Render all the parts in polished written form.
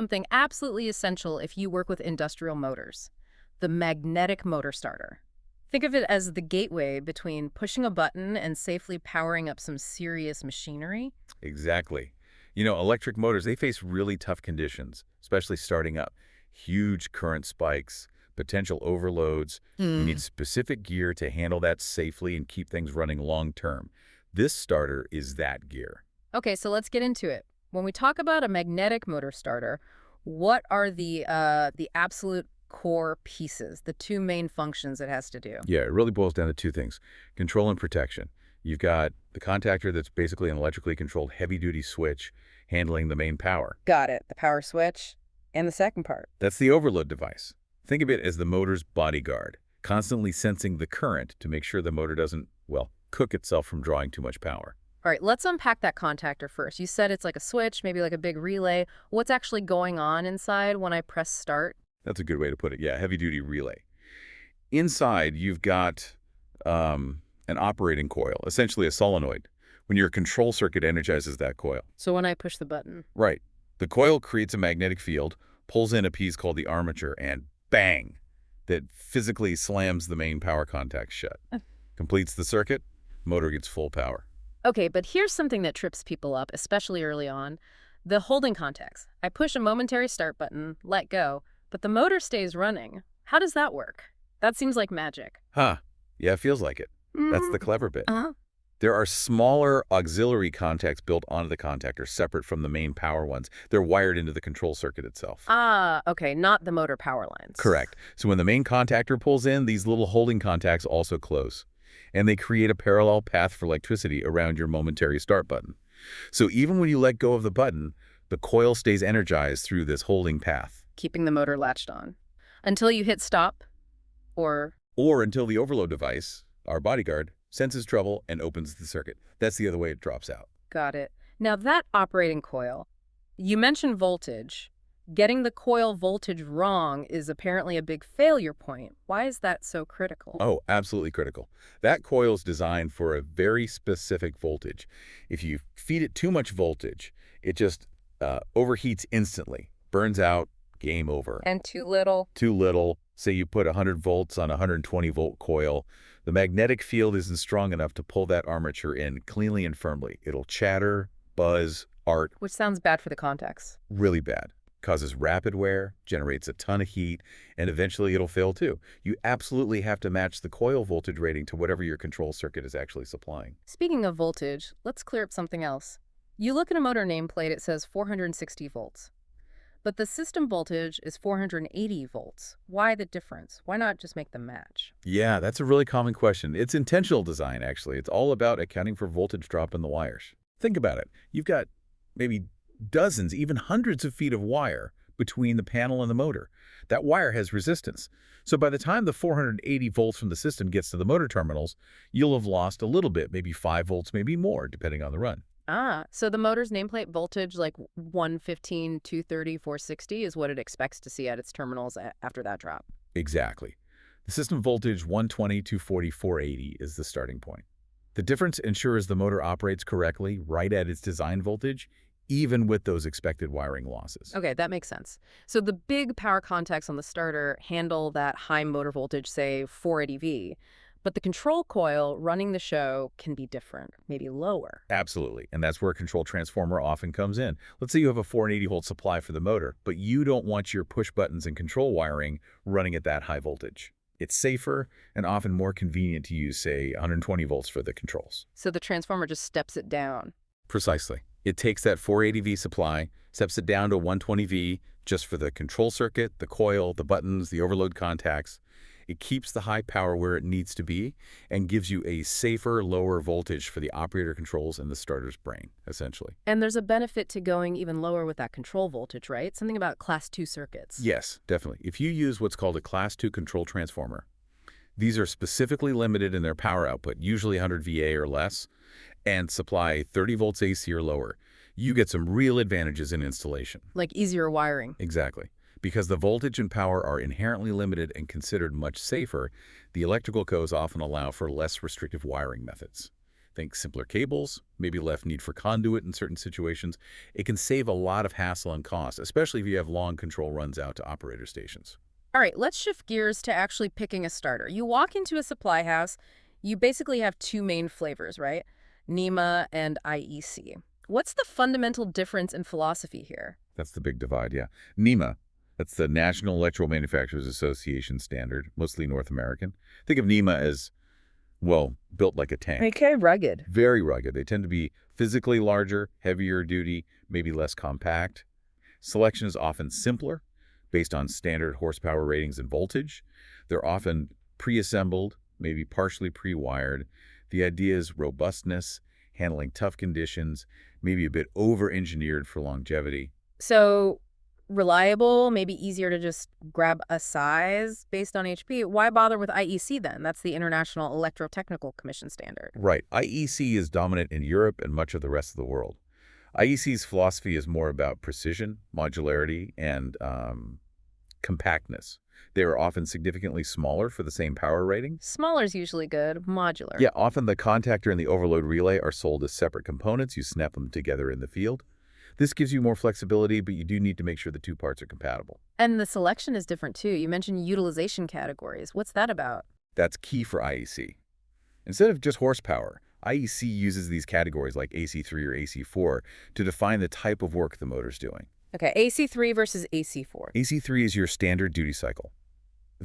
Something absolutely essential if you work with industrial motors, the magnetic motor starter. Think of it as the gateway between pushing a button and safely powering up some serious machinery. Exactly. Electric motors, they face really tough conditions, especially starting up. Huge current spikes, potential overloads. You need Hmm. specific gear to handle that safely and keep things running long term. This starter is that gear. Okay, so let's get into it. When we talk about a magnetic motor starter, what are the absolute core pieces, the two main functions it has to do? Yeah, it really boils down to two things, control and protection. You've got the contactor that's basically an electrically controlled heavy-duty switch handling the main power. Got it. The power switch and the second part. That's the overload device. Think of it as the motor's bodyguard, constantly sensing the current to make sure the motor doesn't, well, cook itself from drawing too much power. All right, let's unpack that contactor first. You said it's like a switch, maybe like a big relay. What's actually going on inside when I press start? That's a good way to put it. Yeah, heavy-duty relay. Inside, you've got an operating coil, essentially a solenoid, when your control circuit energizes that coil. So when I push the button. Right. The coil creates a magnetic field, pulls in a piece called the armature, and bang, that physically slams the main power contact shut. Completes the circuit, motor gets full power. Okay, but here's something that trips people up, especially early on. The holding contacts. I push a momentary start button, let go, but the motor stays running. How does that work? That seems like magic. Huh. Yeah, it feels like it. That's the clever bit. Uh-huh. There are smaller auxiliary contacts built onto the contactor, separate from the main power ones. They're wired into the control circuit itself. Ah, okay, not the motor power lines. Correct. So when the main contactor pulls in, these little holding contacts also close. And they create a parallel path for electricity around your momentary start button. So even when you let go of the button, the coil stays energized through this holding path. Keeping the motor latched on. Until you hit stop, or... Or until the overload device, our bodyguard, senses trouble and opens the circuit. That's the other way it drops out. Got it. Now that operating coil, you mentioned voltage. Getting the coil voltage wrong is apparently a big failure point. Why is that so critical? Oh, absolutely critical. That coil is designed for a very specific voltage. If you feed it too much voltage, it just overheats instantly, burns out, game over. And too little? Too little. Say you put 100 volts on a 120-volt coil. The magnetic field isn't strong enough to pull that armature in cleanly and firmly. It'll chatter, buzz, arc, Which sounds bad for the contacts. really bad. Causes rapid wear, generates a ton of heat, and eventually it'll fail too. You absolutely have to match the coil voltage rating to whatever your control circuit is actually supplying. Speaking of voltage, let's clear up something else. You look at a motor nameplate, it says 460 volts. But the system voltage is 480 volts. Why the difference? Why not just make them match? Yeah, that's a really common question. It's intentional design, actually. It's all about accounting for voltage drop in the wires. Think about it. You've got maybe dozens, even hundreds of feet of wire between the panel and the motor. That wire has resistance. So by the time the 480 volts from the system gets to the motor terminals, you'll have lost a little bit, maybe 5 volts, maybe more, depending on the run. Ah, so the motor's nameplate voltage, like 115, 230, 460, is what it expects to see at its terminals after that drop. Exactly. The system voltage 120, 240, 480 is the starting point. The difference ensures the motor operates correctly right at its design voltage, even with those expected wiring losses. Okay, that makes sense. So the big power contacts on the starter handle that high motor voltage, say 480V, but the control coil running the show can be different, maybe lower. Absolutely, and that's where a control transformer often comes in. Let's say you have a 480-volt supply for the motor, but you don't want your push buttons and control wiring running at that high voltage. It's safer and often more convenient to use, say, 120 volts for the controls. So the transformer just steps it down. Precisely. It takes that 480V supply, steps it down to 120V just for the control circuit, the coil, the buttons, the overload contacts. It keeps the high power where it needs to be and gives you a safer, lower voltage for the operator controls and the starter's brain, essentially. And there's a benefit to going even lower with that control voltage, right? Something about class 2 circuits. Yes, definitely. If you use what's called a Class 2 control transformer, these are specifically limited in their power output, usually 100 VA or less, and supply 30 volts AC or lower. You get some real advantages in installation. Like easier wiring. Exactly. Because the voltage and power are inherently limited and considered much safer, the electrical codes often allow for less restrictive wiring methods. Think simpler cables, maybe less need for conduit in certain situations. It can save a lot of hassle and cost, especially if you have long control runs out to operator stations. All right, let's shift gears to actually picking a starter. You walk into a supply house, you basically have two main flavors, right? NEMA and IEC. What's the fundamental difference in philosophy here? That's the big divide, yeah. NEMA, that's the National Electrical Manufacturers Association standard, mostly North American. Think of NEMA as, well, built like a tank. Okay, rugged. Very rugged. They tend to be physically larger, heavier duty, maybe less compact. Selection is often simpler, based on standard horsepower ratings and voltage. They're often pre-assembled, maybe partially pre-wired. The idea is robustness, handling tough conditions, maybe a bit over-engineered for longevity. So, reliable, maybe easier to just grab a size based on HP. Why bother with IEC then? That's the International Electrotechnical Commission standard. Right. IEC is dominant in Europe and much of the rest of the world. IEC's philosophy is more about precision, modularity, and compactness. They are often significantly smaller for the same power rating. Smaller's usually good, modular. Yeah, often the contactor and the overload relay are sold as separate components. You snap them together in the field. This gives you more flexibility, but you do need to make sure the two parts are compatible. And the selection is different too. You mentioned utilization categories. What's that about? That's key for IEC. Instead of just horsepower, IEC uses these categories like AC3 or AC4 to define the type of work the motor's doing. Okay, AC3 versus AC4. AC3 is your standard duty cycle.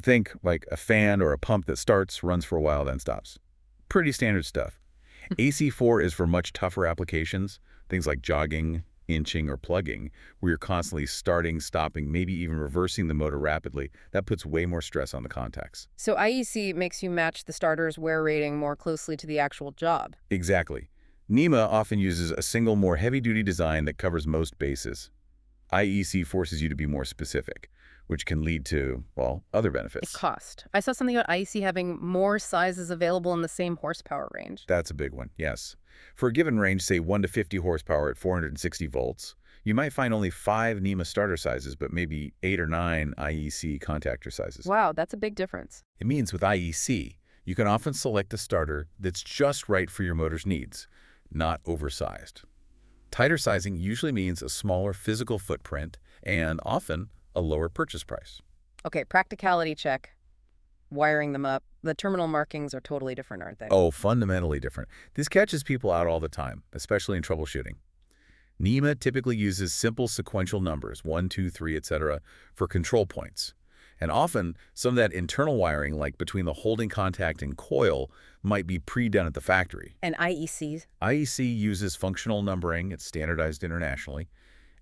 Think like a fan or a pump that starts, runs for a while, then stops. Pretty standard stuff. AC4 is for much tougher applications, things like jogging, inching, or plugging, where you're constantly starting, stopping, maybe even reversing the motor rapidly. That puts way more stress on the contacts. So IEC makes you match the starter's wear rating more closely to the actual job. Exactly. NEMA often uses a single, more heavy-duty design that covers most bases. IEC forces you to be more specific, which can lead to, well, other benefits. Cost. I saw something about IEC having more sizes available in the same horsepower range. That's a big one, yes. For a given range, say 1 to 50 horsepower at 460 volts, you might find only 5 NEMA starter sizes, but maybe 8 or 9 IEC contactor sizes. Wow, that's a big difference. It means with IEC, you can often select a starter that's just right for your motor's needs, not oversized. Tighter sizing usually means a smaller physical footprint and often a lower purchase price. Okay, practicality check. Wiring them up. The terminal markings are totally different, aren't they? Oh, fundamentally different. This catches people out all the time, especially in troubleshooting. NEMA typically uses simple sequential numbers, 1, 2, 3, etc., for control points. And often, some of that internal wiring, like between the holding contact and coil, might be pre-done at the factory. And IECs? IEC uses functional numbering. It's standardized internationally.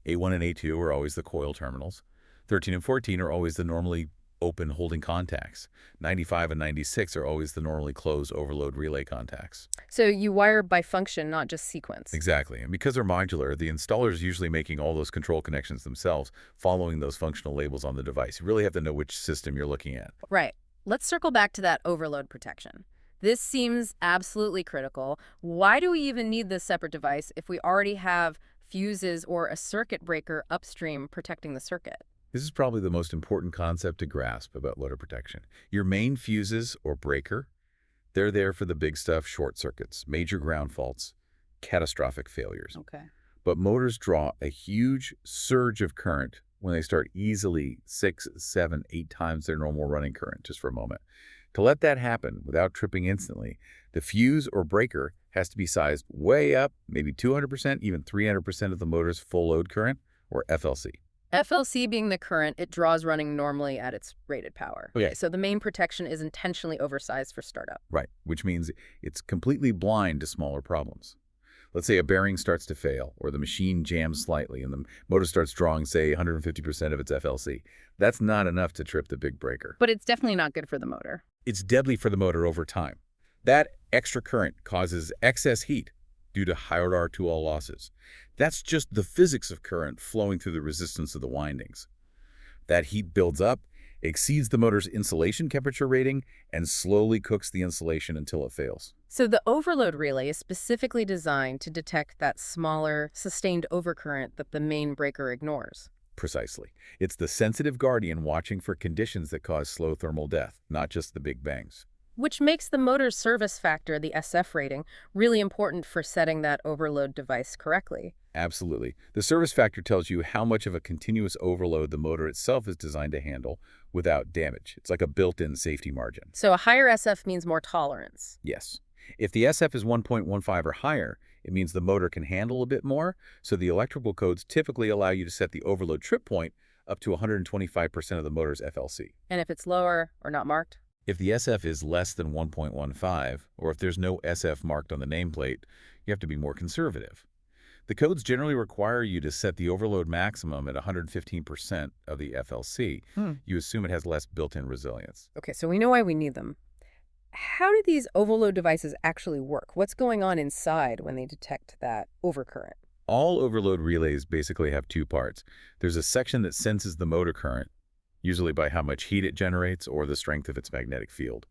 A1 and A2 are always the coil terminals. 13 and 14 are always the normally open holding contacts. 95 and 96 are always the normally closed overload relay contacts. So you wire by function, not just sequence. Exactly. And because they're modular, the installer is usually making all those control connections themselves, following those functional labels on the device. You really have to know which system you're looking at. Right. Let's circle back to that overload protection. This seems absolutely critical. Why do we even need this separate device if we already have fuses or a circuit breaker upstream protecting the circuit? This is probably the most important concept to grasp about loader protection. Your main fuses or breaker, they're there for the big stuff, short circuits, major ground faults, catastrophic failures. Okay. But motors draw a huge surge of current when they start easily 6, 7, 8 times their normal running current, just for a moment. To let that happen without tripping instantly, the fuse or breaker has to be sized way up, maybe 200%, even 300% of the motor's full load current, or FLC. FLC being the current it draws running normally at its rated power. Okay. So the main protection is intentionally oversized for startup. Right, which means it's completely blind to smaller problems. Let's say a bearing starts to fail, or the machine jams slightly, and the motor starts drawing, say, 150% of its FLC. That's not enough to trip the big breaker. But it's definitely not good for the motor. It's deadly for the motor over time. That extra current causes excess heat due to higher R2L losses. That's just the physics of current flowing through the resistance of the windings. That heat builds up, exceeds the motor's insulation temperature rating, and slowly cooks the insulation until it fails. So the overload relay is specifically designed to detect that smaller, sustained overcurrent that the main breaker ignores. Precisely. It's the sensitive guardian watching for conditions that cause slow thermal death, not just the big bangs. Which makes the motor's service factor, the SF rating, really important for setting that overload device correctly. Absolutely. The service factor tells you how much of a continuous overload the motor itself is designed to handle without damage. It's like a built-in safety margin. So a higher SF means more tolerance. Yes. If the SF is 1.15 or higher, it means the motor can handle a bit more, so the electrical codes typically allow you to set the overload trip point up to 125% of the motor's FLC. And if it's lower or not marked? If the SF is less than 1.15, or if there's no SF marked on the nameplate, you have to be more conservative. The codes generally require you to set the overload maximum at 115% of the FLC. You assume it has less built-in resilience. Okay, so we know why we need them. How do these overload devices actually work? What's going on inside when they detect that overcurrent? All overload relays basically have two parts. There's a section that senses the motor current, usually by how much heat it generates or the strength of its magnetic field.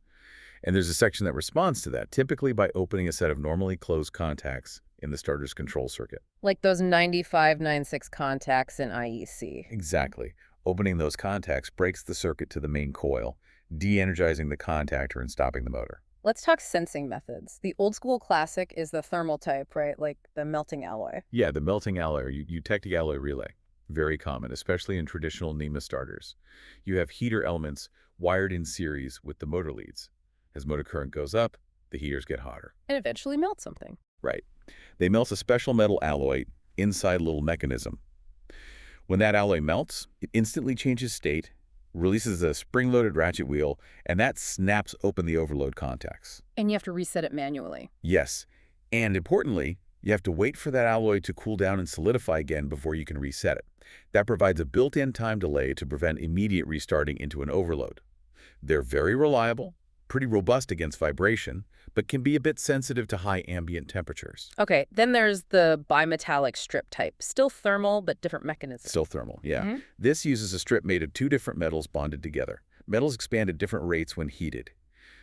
And there's a section that responds to that, typically by opening a set of normally closed contacts in the starter's control circuit. Like those 9596 contacts in IEC. Exactly. Opening those contacts breaks the circuit to the main coil, de-energizing the contactor and stopping the motor. Let's talk sensing methods. The old school classic is the thermal type, right? Like the melting alloy. Yeah, the melting alloy or eutectic alloy relay. Very common, especially in traditional NEMA starters. You have heater elements wired in series with the motor leads. As motor current goes up, the heaters get hotter. And eventually melt something. Right. They melt a special metal alloy inside a little mechanism. When that alloy melts, it instantly changes state, releases a spring-loaded ratchet wheel, and that snaps open the overload contacts. And you have to reset it manually. Yes. And importantly, you have to wait for that alloy to cool down and solidify again before you can reset it. That provides a built-in time delay to prevent immediate restarting into an overload. They're very reliable, pretty robust against vibration, but can be a bit sensitive to high ambient temperatures. Okay, then there's the bimetallic strip type. Still thermal, but different mechanism. Still thermal, yeah. This uses a strip made of two different metals bonded together. Metals expand at different rates when heated.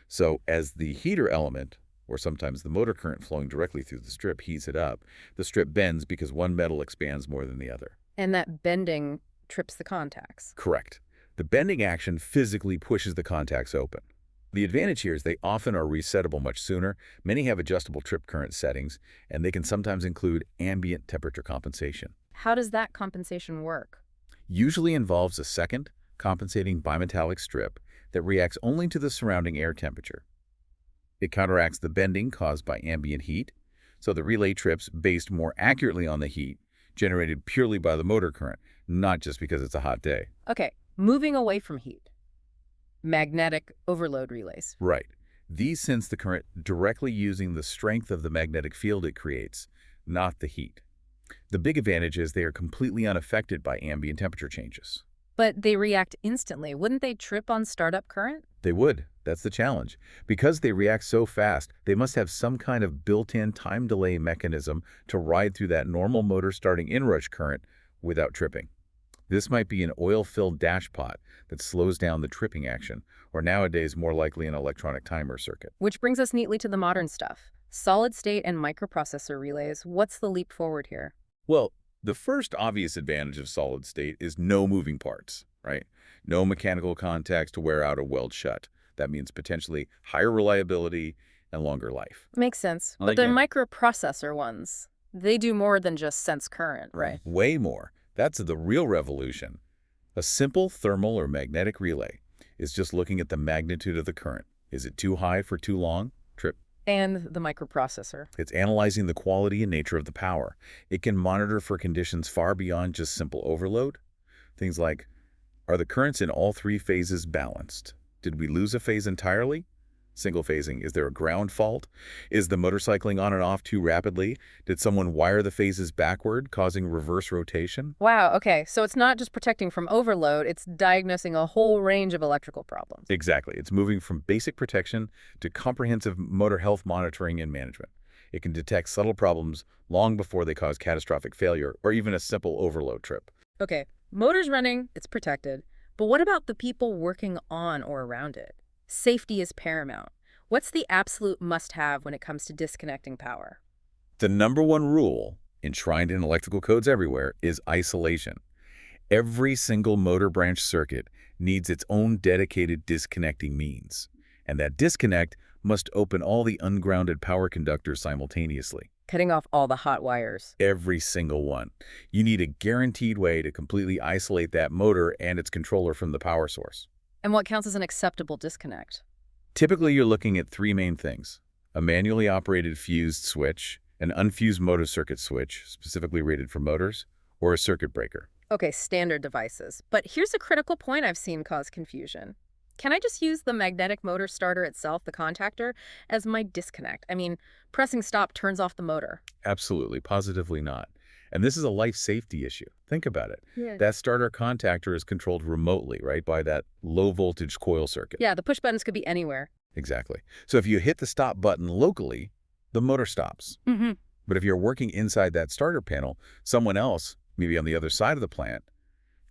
So as the heater element, or sometimes the motor current flowing directly through the strip, heats it up, the strip bends because one metal expands more than the other. And that bending trips the contacts. Correct. The bending action physically pushes the contacts open. The advantage here is they often are resettable much sooner. Many have adjustable trip current settings, and they can sometimes include ambient temperature compensation. How does that compensation work? Usually involves a second, compensating bimetallic strip that reacts only to the surrounding air temperature. It counteracts the bending caused by ambient heat, so the relay trips based more accurately on the heat generated purely by the motor current, not just because it's a hot day. Okay, moving away from heat. Magnetic overload relays. Right. These sense the current directly using the strength of the magnetic field it creates, not the heat. The big advantage is they are completely unaffected by ambient temperature changes. But they react instantly. Wouldn't they trip on startup current? They would. That's the challenge. Because they react so fast, they must have some kind of built-in time delay mechanism to ride through that normal motor starting inrush current without tripping. This might be an oil-filled dashpot that slows down the tripping action, or nowadays more likely an electronic timer circuit. Which brings us neatly to the modern stuff. Solid-state and microprocessor relays. What's the leap forward here? Well, the first obvious advantage of solid state is no moving parts, right? No mechanical contacts to wear out or weld shut. That means potentially higher reliability and longer life. Makes sense. But the microprocessor ones, they do more than just sense current, right? Way more. That's the real revolution. A simple thermal or magnetic relay is just looking at the magnitude of the current. Is it too high for too long? Trip. And the microprocessor. It's analyzing the quality and nature of the power. It can monitor for conditions far beyond just simple overload. Things like, are the currents in all three phases balanced? Did we lose a phase entirely? Single phasing. Is there a ground fault? Is the motor cycling on and off too rapidly? Did someone wire the phases backward, causing reverse rotation? Wow, okay. So it's not just protecting from overload, it's diagnosing a whole range of electrical problems. Exactly. It's moving from basic protection to comprehensive motor health monitoring and management. It can detect subtle problems long before they cause catastrophic failure or even a simple overload trip. Okay, motor's running, it's protected. But what about the people working on or around it? Safety is paramount. What's the absolute must-have when it comes to disconnecting power? The #1 rule, enshrined in electrical codes everywhere, is isolation. Every single motor branch circuit needs its own dedicated disconnecting means. And that disconnect must open all the ungrounded power conductors simultaneously. Cutting off all the hot wires. Every single one. You need a guaranteed way to completely isolate that motor and its controller from the power source. And what counts as an acceptable disconnect? Typically, you're looking at three main things: a manually operated fused switch, an unfused motor circuit switch, specifically rated for motors, or a circuit breaker. Okay, standard devices. But here's a critical point I've seen cause confusion. Can I just use the magnetic motor starter itself, the contactor, as my disconnect? I mean, pressing stop turns off the motor. Absolutely, positively not. And this is a life safety issue. Think about it. Yeah. That starter contactor is controlled remotely, right, by that low voltage coil circuit. Yeah, the push buttons could be anywhere. Exactly. So if you hit the stop button locally, the motor stops. Mm-hmm. But if you're working inside that starter panel, someone else, maybe on the other side of the plant,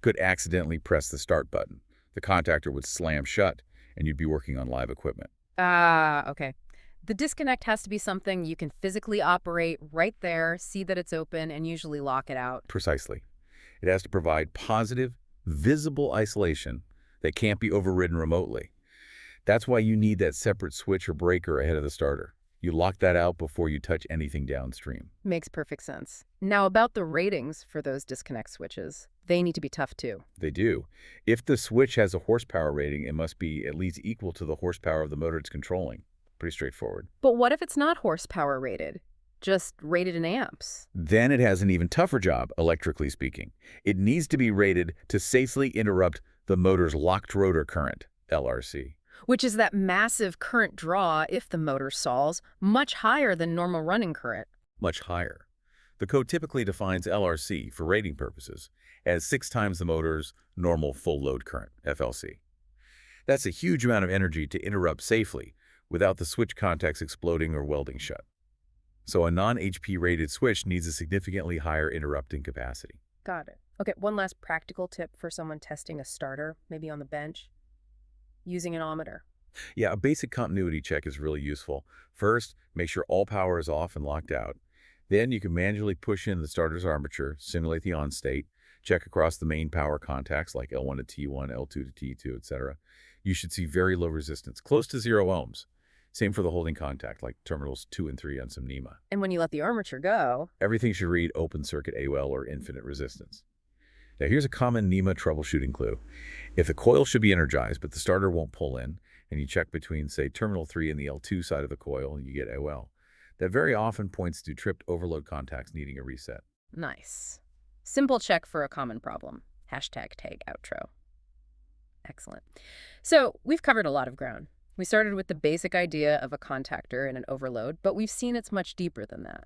could accidentally press the start button. The contactor would slam shut, and you'd be working on live equipment. Ah, okay. The disconnect has to be something you can physically operate right there, see that it's open, and usually lock it out. Precisely. It has to provide positive, visible isolation that can't be overridden remotely. That's why you need that separate switch or breaker ahead of the starter. You lock that out before you touch anything downstream. Makes perfect sense. Now, about the ratings for those disconnect switches. They need to be tough, too. They do. If the switch has a horsepower rating, it must be at least equal to the horsepower of the motor it's controlling. Pretty straightforward. But what if it's not horsepower rated? Just rated in amps? Then it has an even tougher job, electrically speaking. It needs to be rated to safely interrupt the motor's locked rotor current, LRC. Which is that massive current draw if the motor stalls, much higher than normal running current. Much higher. The code typically defines LRC, for rating purposes, as 6 times the motor's normal full load current, FLC. That's a huge amount of energy to interrupt safely without the switch contacts exploding or welding shut. So a non-HP rated switch needs a significantly higher interrupting capacity. Got it. Okay, one last practical tip for someone testing a starter, maybe on the bench. Using an ohmmeter. Yeah, a basic continuity check is really useful. First, make sure all power is off and locked out. Then you can manually push in the starter's armature, simulate the on state, check across the main power contacts like L1 to T1, L2 to T2, etc. You should see very low resistance, close to 0 ohms. Same for the holding contact, like terminals 2 and 3 on some NEMA. And when you let the armature go... Everything should read open circuit AOL or infinite resistance. Now here's a common NEMA troubleshooting clue. If the coil should be energized but the starter won't pull in, and you check between, say, terminal 3 and the L2 side of the coil, and you get AOL, that very often points to tripped overload contacts needing a reset. Nice. Simple check for a common problem. Hashtag tag outro. Excellent. So we've covered a lot of ground. We started with the basic idea of a contactor and an overload, but we've seen it's much deeper than that.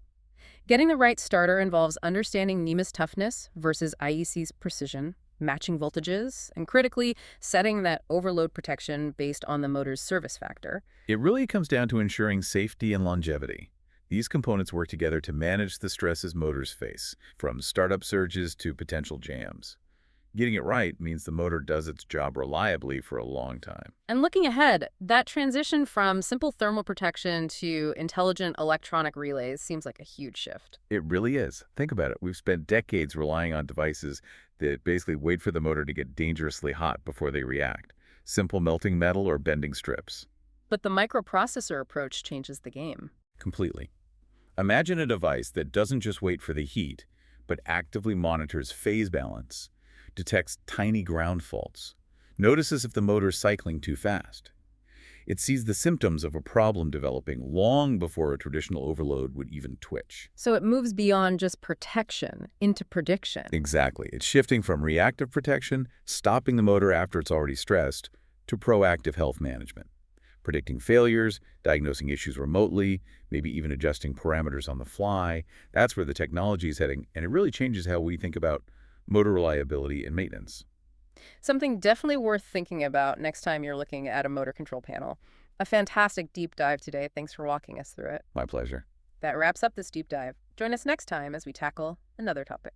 Getting the right starter involves understanding NEMA's toughness versus IEC's precision, matching voltages, and critically, setting that overload protection based on the motor's service factor. It really comes down to ensuring safety and longevity. These components work together to manage the stresses motors face, from startup surges to potential jams. Getting it right means the motor does its job reliably for a long time. And looking ahead, that transition from simple thermal protection to intelligent electronic relays seems like a huge shift. It really is. Think about it. We've spent decades relying on devices that basically wait for the motor to get dangerously hot before they react. Simple melting metal or bending strips. But the microprocessor approach changes the game. Completely. Imagine a device that doesn't just wait for the heat, but actively monitors phase balance, detects tiny ground faults, notices if the motor is cycling too fast. It sees the symptoms of a problem developing long before a traditional overload would even twitch. So it moves beyond just protection into prediction. Exactly. It's shifting from reactive protection, stopping the motor after it's already stressed, to proactive health management. Predicting failures, diagnosing issues remotely, maybe even adjusting parameters on the fly. That's where the technology is heading, and it really changes how we think about motor reliability and maintenance. Something definitely worth thinking about next time you're looking at a motor control panel. A fantastic deep dive today. Thanks for walking us through it. My pleasure. That wraps up this deep dive. Join us next time as we tackle another topic.